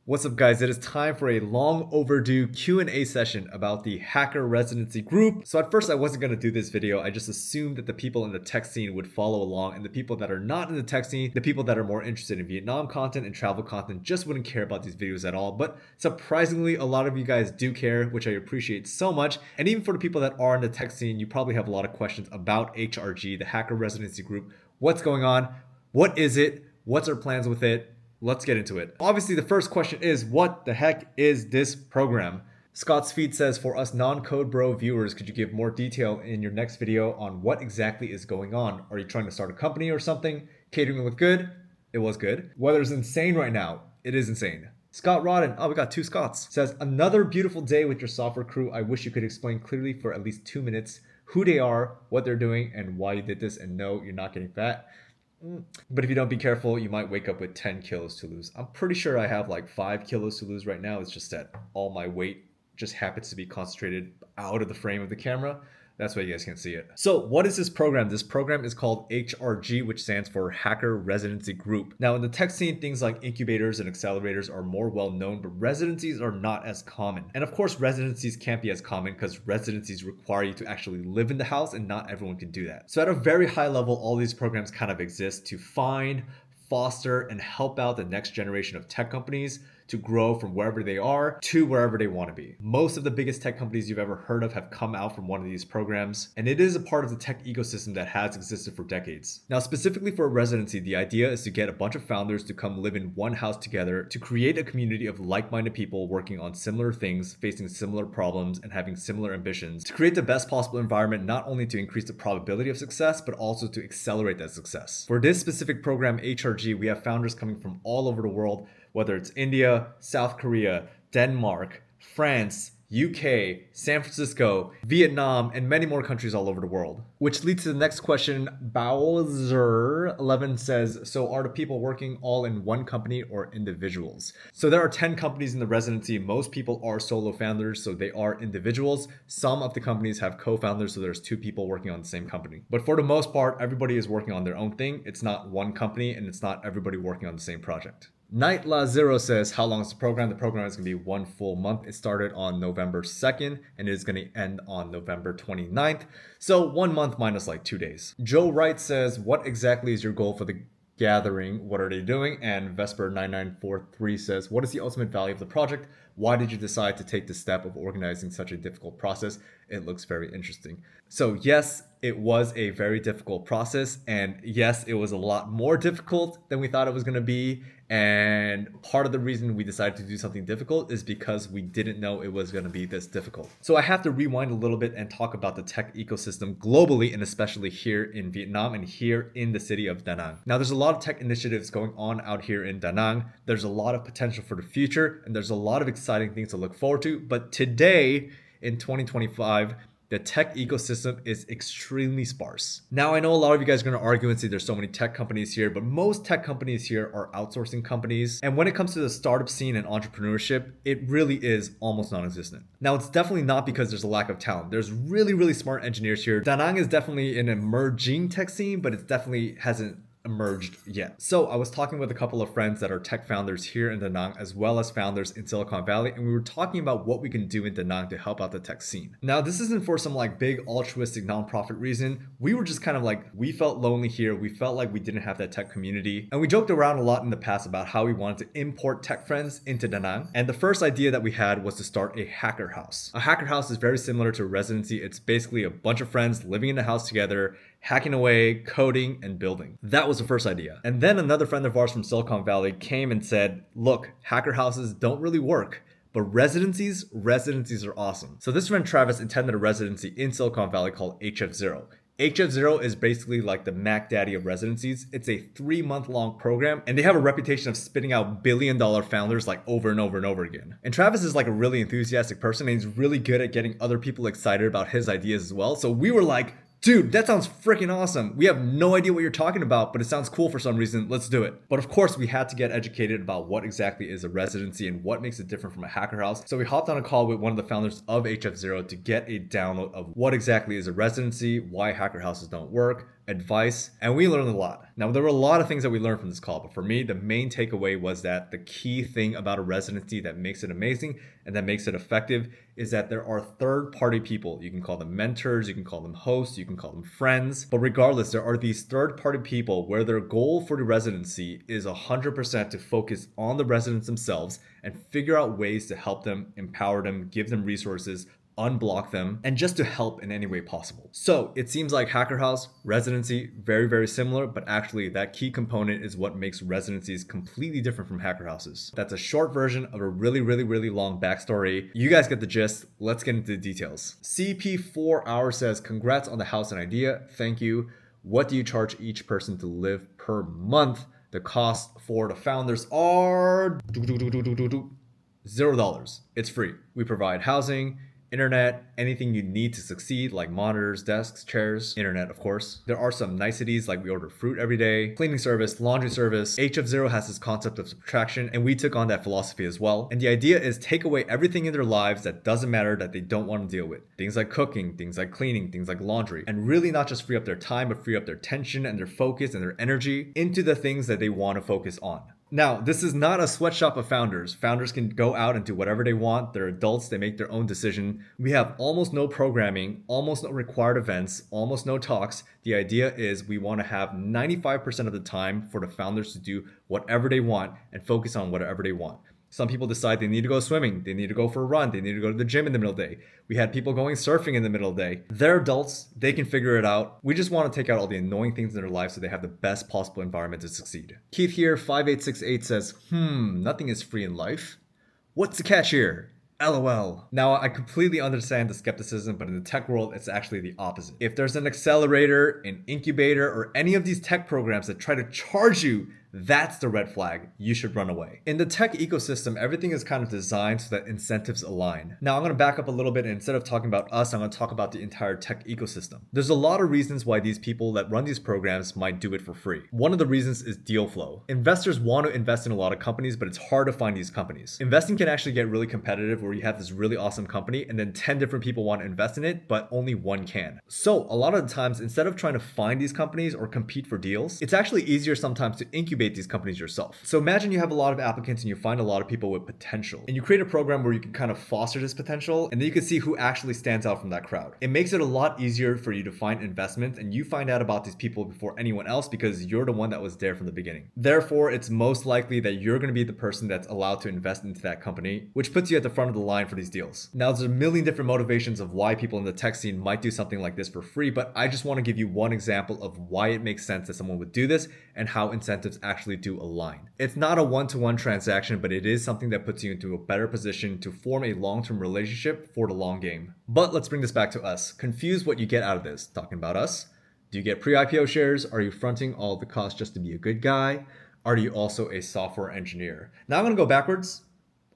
What's up, guys? It is time for a long overdue Q&A session about the Hacker Residency group. So at first I wasn't going to do this video. I just assumed that the people in the tech scene would follow along, and the people that are not in the tech scene, the people that are more interested in Vietnam content and travel content, just wouldn't care about these videos at all. But surprisingly, a lot of you guys do care, which I appreciate so much. And even for the people that are in the tech scene, you probably have a lot of questions about HRG, the Hacker Residency group. What's going on? What is it? What's our plans with it? Let's get into it. Obviously, the first question is, what the heck is this program? Scott's Feet says, for us non-code bro viewers, could you give more detail in your next video on what exactly is going on? Are you trying to start a company or something? Catering looked good? It was good. Weather's insane right now. It is insane. Scott Rodden, oh, we got two Scotts, says, another beautiful day with your software crew. I wish you could explain clearly for at least 2 minutes who they are, what they're doing, and why you did this, and no, you're not getting fat. But if you don't be careful, you might wake up with 10 kilos to lose. I'm pretty sure I have like 5 kilos to lose right now. It's just that all my weight just happens to be concentrated out of the frame of the camera. That's why you guys can't see it. So what is this program? This program is called HRG, which stands for Hacker Residency Group. Now in the tech scene, things like incubators and accelerators are more well known, but residencies are not as common. And of course, residencies can't be as common because residencies require you to actually live in the house, and not everyone can do that. So at a very high level, all these programs kind of exist to find, foster, and help out the next generation of tech companies to grow from wherever they are to wherever they want to be. Most of the biggest tech companies you've ever heard of have come out from one of these programs, and it is a part of the tech ecosystem that has existed for decades. Now, specifically for a residency, the idea is to get a bunch of founders to come live in one house together to create a community of like-minded people working on similar things, facing similar problems, and having similar ambitions to create the best possible environment, not only to increase the probability of success, but also to accelerate that success. For this specific program, HRG, we have founders coming from all over the world, whether it's India, South Korea, Denmark, France, UK, San Francisco, Vietnam, and many more countries all over the world. Which leads to the next question. Bowser11 says, so are the people working all in one company or individuals? So there are 10 companies in the residency. Most people are solo founders, so they are individuals. Some of the companies have co-founders, so there's 2 people working on the same company. But for the most part, everybody is working on their own thing. It's not one company, and it's not everybody working on the same project. Nightla Zero says, how long is the program? The program is going to be 1 full month. It started on November 2nd and it is going to end on November 29th. So 1 month minus like 2 days. Joe Wright says, what exactly is your goal for the gathering? What are they doing? And Vesper9943 says, what is the ultimate value of the project? Why did you decide to take the step of organizing such a difficult process? It looks very interesting. So yes, it was a very difficult process, and yes, it was a lot more difficult than we thought it was going to be. And part of the reason we decided to do something difficult is because we didn't know it was going to be this difficult. So I have to rewind a little bit and talk about the tech ecosystem globally, and especially here in Vietnam and here in the city of Da Nang. Now, there's a lot of tech initiatives going on out here in Da Nang. There's a lot of potential for the future, and there's a lot of exciting things to look forward to. But today, in 2025, the tech ecosystem is extremely sparse. Now, I know a lot of you guys are going to argue and say there's so many tech companies here, but most tech companies here are outsourcing companies. And when it comes to the startup scene and entrepreneurship, it really is almost non-existent. Now, it's definitely not because there's a lack of talent. There's really, really smart engineers here. Da Nang is definitely an emerging tech scene, but it definitely hasn't emerged yet. So I was talking with a couple of friends that are tech founders here in Da Nang, as well as founders in Silicon Valley, and we were talking about what we can do in Da Nang to help out the tech scene. Now, this isn't for some like big altruistic nonprofit reason. We were just kind of like, we felt lonely here. We felt like we didn't have that tech community. And we joked around a lot in the past about how we wanted to import tech friends into Da Nang. And the first idea that we had was to start a hacker house. A hacker house is very similar to a residency. It's basically a bunch of friends living in a house together, hacking away, coding, and building. That was the first idea. And then another friend of ours from Silicon Valley came and said, look, hacker houses don't really work, but residencies are awesome. So this friend Travis attended a residency in Silicon Valley called HF0. HF0 is basically like the Mac Daddy of residencies. It's a 3-month-long program, and they have a reputation of spitting out billion-dollar founders like over and over and over again. And Travis is like a really enthusiastic person, and he's really good at getting other people excited about his ideas as well. So we were like, dude, that sounds freaking awesome. We have no idea what you're talking about, but it sounds cool for some reason. Let's do it. But of course, we had to get educated about what exactly is a residency and what makes it different from a hacker house. So we hopped on a call with one of the founders of HF0 to get a download of what exactly is a residency, why hacker houses don't work, advice, and we learned a lot. Now, there were a lot of things that we learned from this call, but for me, the main takeaway was that the key thing about a residency that makes it amazing and that makes it effective is that there are third-party people. You can call them mentors, you can call them hosts, you can call them friends, but regardless, there are these third-party people where their goal for the residency is 100% to focus on the residents themselves and figure out ways to help them, empower them, give them resources, unblock them, and just to help in any way possible. So it seems like Hacker House, Residency, very, very similar, but actually that key component is what makes residencies completely different from Hacker Houses. That's a short version of a really, really, really long backstory. You guys get the gist. Let's get into the details. CP4 says, congrats on the house and idea. Thank you. What do you charge each person to live per month? The cost for the founders are $0. It's free. We provide housing, internet, anything you need to succeed, like monitors, desks, chairs, internet, of course. There are some niceties, like we order fruit every day, cleaning service, laundry service. HF0 has this concept of subtraction, and we took on that philosophy as well. And the idea is take away everything in their lives that doesn't matter, that they don't want to deal with. Things like cooking, things like cleaning, things like laundry. And really not just free up their time, but free up their attention and their focus and their energy into the things that they want to focus on. Now, this is not a sweatshop of founders. Founders can go out and do whatever they want. They're adults. They make their own decision. We have almost no programming, almost no required events, almost no talks. The idea is we want to have 95% of the time for the founders to do whatever they want and focus on whatever they want. Some people decide they need to go swimming, they need to go for a run, they need to go to the gym in the middle of the day. We had people going surfing in the middle of the day. They're adults, they can figure it out. We just want to take out all the annoying things in their life so they have the best possible environment to succeed. Keith here, 5868 says, nothing is free in life. What's the catch here? LOL. Now, I completely understand the skepticism, but in the tech world, it's actually the opposite. If there's an accelerator, an incubator, or any of these tech programs that try to charge you, that's the red flag. You should run away. In the tech ecosystem, everything is kind of designed so that incentives align. Now, I'm going to back up a little bit, and instead of talking about us, I'm going to talk about the entire tech ecosystem. There's a lot of reasons why these people that run these programs might do it for free. One of the reasons is deal flow. Investors want to invest in a lot of companies, but it's hard to find these companies. Investing can actually get really competitive where you have this really awesome company and then 10 different people want to invest in it, but only one can. So a lot of the times, instead of trying to find these companies or compete for deals, it's actually easier sometimes to incubate these companies yourself. So imagine you have a lot of applicants and you find a lot of people with potential, and you create a program where you can kind of foster this potential, and then you can see who actually stands out from that crowd. It makes it a lot easier for you to find investments, and you find out about these people before anyone else because you're the one that was there from the beginning. Therefore, it's most likely that you're going to be the person that's allowed to invest into that company, which puts you at the front of the line for these deals. Now, there's a million different motivations of why people in the tech scene might do something like this for free, but I just want to give you one example of why it makes sense that someone would do this and how incentives actually do align. It's not a one-to-one transaction, but it is something that puts you into a better position to form a long-term relationship for the long game. But let's bring this back to us. Confuse what you get out of this. Talking about us, do you get pre-IPO shares? Are you fronting all the costs just to be a good guy? Are you also a software engineer? Now I'm going to go backwards.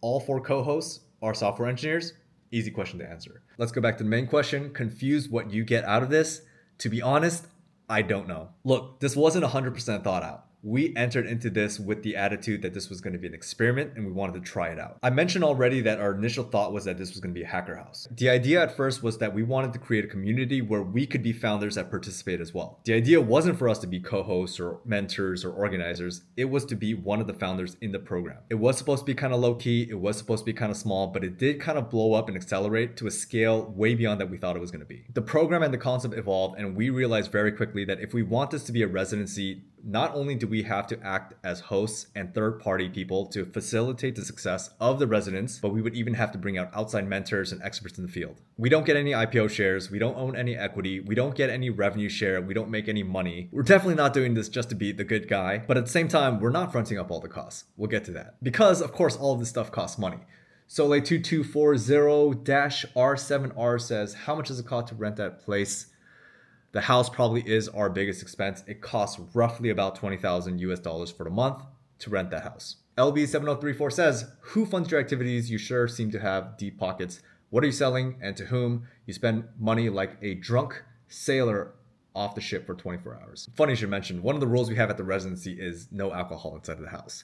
All four co-hosts are software engineers. Easy question to answer. Let's go back to the main question. Confuse what you get out of this. To be honest, I don't know. Look, this wasn't 100% thought out. We entered into this with the attitude that this was going to be an experiment and we wanted to try it out. I mentioned already that our initial thought was that this was going to be a hacker house. The idea at first was that we wanted to create a community where we could be founders that participate as well. The idea wasn't for us to be co-hosts or mentors or organizers. It was to be one of the founders in the program. It was supposed to be kind of low key. It was supposed to be kind of small, but it did kind of blow up and accelerate to a scale way beyond that we thought it was going to be. The program and the concept evolved, and we realized very quickly that if we want this to be a residency, not only do we have to act as hosts and third-party people to facilitate the success of the residents, but we would even have to bring out outside mentors and experts in the field. We don't get any IPO shares, we don't own any equity, we don't get any revenue share, we don't make any money. We're definitely not doing this just to be the good guy, but at the same time, we're not fronting up all the costs. We'll get to that. Because, of course, all of this stuff costs money. Soleil2240-R7R says, how much does it cost to rent that place? The house probably is our biggest expense. It costs roughly about $20,000 for the month to rent that house. LB7034 says, who funds your activities? You sure seem to have deep pockets. What are you selling and to whom? You spend money like a drunk sailor off the ship for 24 hours. Funny you should mention, one of the rules we have at the residency is no alcohol inside of the house.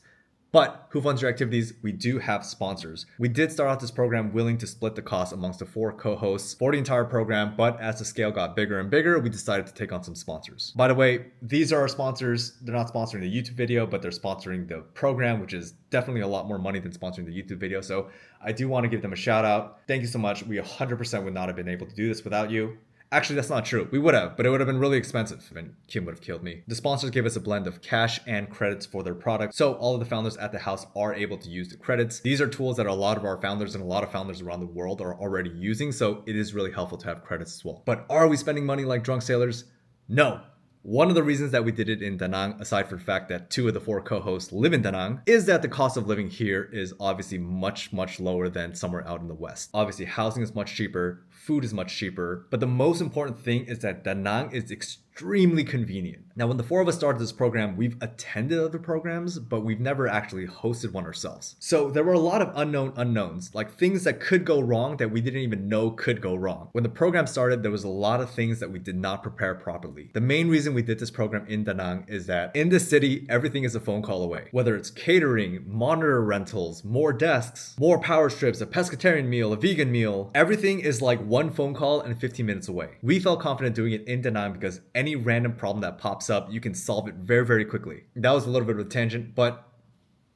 But who funds your activities? We do have sponsors. We did start out this program willing to split the cost amongst the 4 co-hosts for the entire program, but as the scale got bigger and bigger, we decided to take on some sponsors. By the way, these are our sponsors. They're not sponsoring the YouTube video, but they're sponsoring the program, which is definitely a lot more money than sponsoring the YouTube video. So I do want to give them a shout out. Thank you so much. We 100% would not have been able to do this without you. Actually, that's not true. We would have, but it would have been really expensive and Kim would have killed me. The sponsors gave us a blend of cash and credits for their products, so all of the founders at the house are able to use the credits. These are tools that a lot of our founders and a lot of founders around the world are already using, so it is really helpful to have credits as well. But are we spending money like drunk sailors? No. One of the reasons that we did it in Da Nang, aside from the fact that 2 of the 4 co-hosts live in Da Nang, is that the cost of living here is obviously much lower than somewhere out in the West. Obviously, housing is much cheaper, food is much cheaper, but the most important thing is that Da Nang is extremely convenient. Now, when the 4 of us started this program, we've attended other programs, but we've never actually hosted one ourselves. So there were a lot of unknown unknowns, like things that could go wrong that we didn't even know could go wrong. When the program started, there was a lot of things that we did not prepare properly. The main reason we did this program in Da Nang is that in the city, everything is a phone call away. Whether it's catering, monitor rentals, more desks, more power strips, a pescatarian meal, a vegan meal, everything is like one phone call and 15 minutes away. We felt confident doing it in Da Nang because any random problem that pops up, you can solve it very quickly. That was a little bit of a tangent, but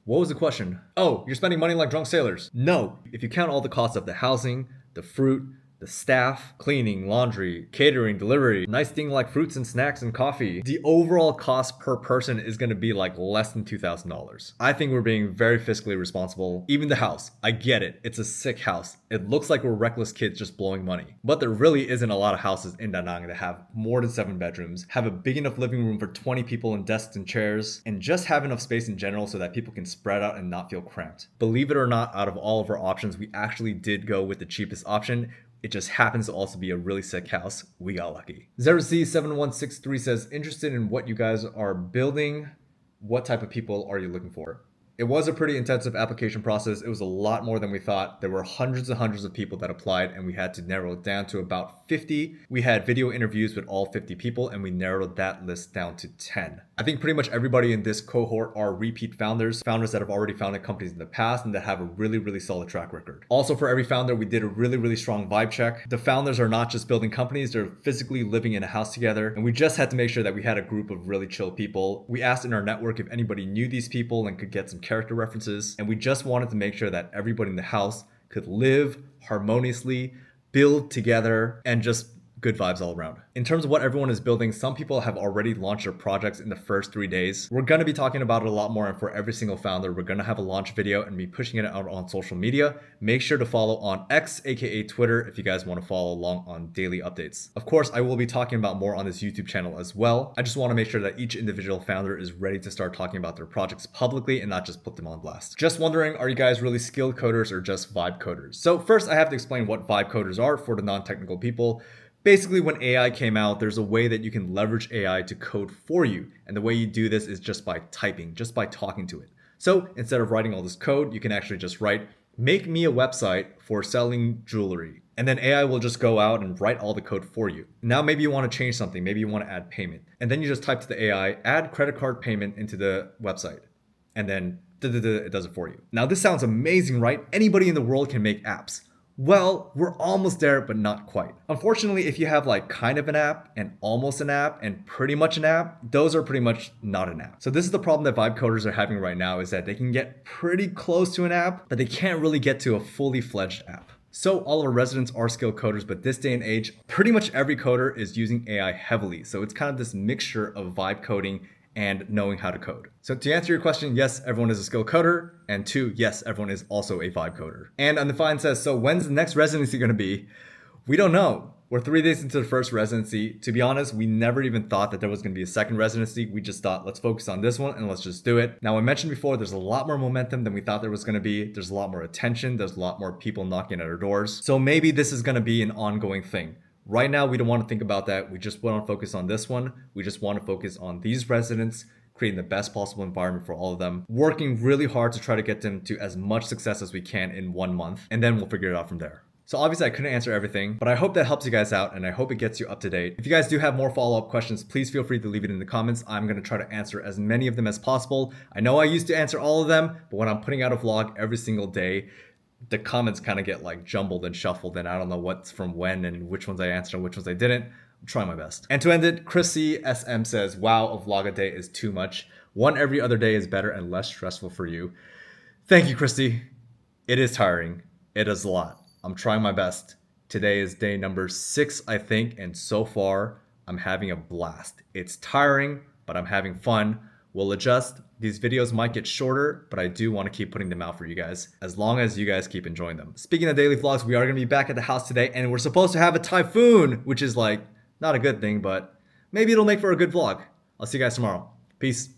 what was the question? Oh, you're spending money like drunk sailors. No, if you count all the costs of the housing, the fruit, the staff, cleaning, laundry, catering, delivery, nice thing like fruits and snacks and coffee, the overall cost per person is going to be like less than $2,000. I think we're being very fiscally responsible. Even the house, I get it. It's a sick house. It looks like we're reckless kids just blowing money. But there really isn't a lot of houses in Da Nang that have more than 7 bedrooms, have a big enough living room for 20 people and desks and chairs, and just have enough space in general so that people can spread out and not feel cramped. Believe it or not, out of all of our options, we actually did go with the cheapest option. It just happens to also be a really sick house. We got lucky. ZeroC7163 says, interested in what you guys are building. What type of people are you looking for? It was a pretty intensive application process. It was a lot more than we thought. There were hundreds and hundreds of people that applied and we had to narrow it down to about 50. We had video interviews with all 50 people and we narrowed that list down to 10. I think pretty much everybody in this cohort are repeat founders that have already founded companies in the past and that have a really solid track record. Also, for every founder, we did a really strong vibe check. The founders are not just building companies, they're physically living in a house together. And we just had to make sure that we had a group of really chill people. We asked in our network if anybody knew these people and could get some character references. And we just wanted to make sure that everybody in the house could live harmoniously, build together, and just good vibes all around. In terms of what everyone is building, some people have already launched their projects in the first 3 days. We're going to be talking about it a lot more, and for every single founder, we're going to have a launch video and be pushing it out on social media. Make sure to follow on X, aka Twitter, if you guys want to follow along on daily updates. Of course, I will be talking about more on this YouTube channel as well. I just want to make sure that each individual founder is ready to start talking about their projects publicly and not just put them on blast. Just wondering, are you guys really skilled coders or just vibe coders? So first, I have to explain what vibe coders are for the non-technical people. Basically, when AI came out, there's a way that you can leverage AI to code for you. And the way you do this is just by typing, just by talking to it. So instead of writing all this code, you can actually just write, make me a website for selling jewelry. And then AI will just go out and write all the code for you. Now maybe you want to change something, maybe you want to add payment. And then you just type to the AI, add credit card payment into the website. And then it does it for you. Now this sounds amazing, right? Anybody in the world can make apps. Well, we're almost there, but not quite. Unfortunately, if you have like kind of an app and almost an app and pretty much an app, those are pretty much not an app. So this is the problem that vibe coders are having right now, is that they can get pretty close to an app, but they can't really get to a fully fledged app. So all of our residents are skilled coders, but this day and age, pretty much every coder is using AI heavily. So it's kind of this mixture of vibe coding and knowing how to code. So to answer your question, yes, everyone is a skilled coder. And 2, yes, everyone is also a vibe coder. And Undefined says, so when's the next residency gonna be? We don't know. We're 3 days into the first residency. To be honest, we never even thought that there was gonna be a second residency. We just thought, let's focus on this one and let's just do it. Now, I mentioned before, there's a lot more momentum than we thought there was gonna be. There's a lot more attention. There's a lot more people knocking at our doors. So maybe this is gonna be an ongoing thing. Right now, we don't want to think about that. We just want to focus on this one. We just want to focus on these residents, creating the best possible environment for all of them, working really hard to try to get them to as much success as we can in 1 month, and then we'll figure it out from there. So obviously I couldn't answer everything, but I hope that helps you guys out and I hope it gets you up to date. If you guys do have more follow-up questions, please feel free to leave it in the comments. I'm going to try to answer as many of them as possible. I know I used to answer all of them, but when I'm putting out a vlog every single day, the comments kind of get like jumbled and shuffled and I don't know what's from when and which ones I answered and which ones I didn't. I'm trying my best. And to end it, Chrissy SM says, wow, a vlog a day is too much. One every other day is better and less stressful for you. Thank you, Christy. It is tiring. It is a lot. I'm trying my best. Today is day number 6, I think, and so far, I'm having a blast. It's tiring, but I'm having fun. We'll adjust. These videos might get shorter, but I do want to keep putting them out for you guys, as long as you guys keep enjoying them. Speaking of daily vlogs, we are going to be back at the house today, and we're supposed to have a typhoon, which is like, not a good thing, but maybe it'll make for a good vlog. I'll see you guys tomorrow. Peace.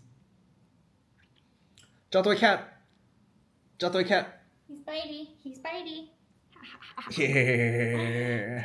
Jatoy cat. Jatoy cat. He's bitey. He's bitey. Yeah.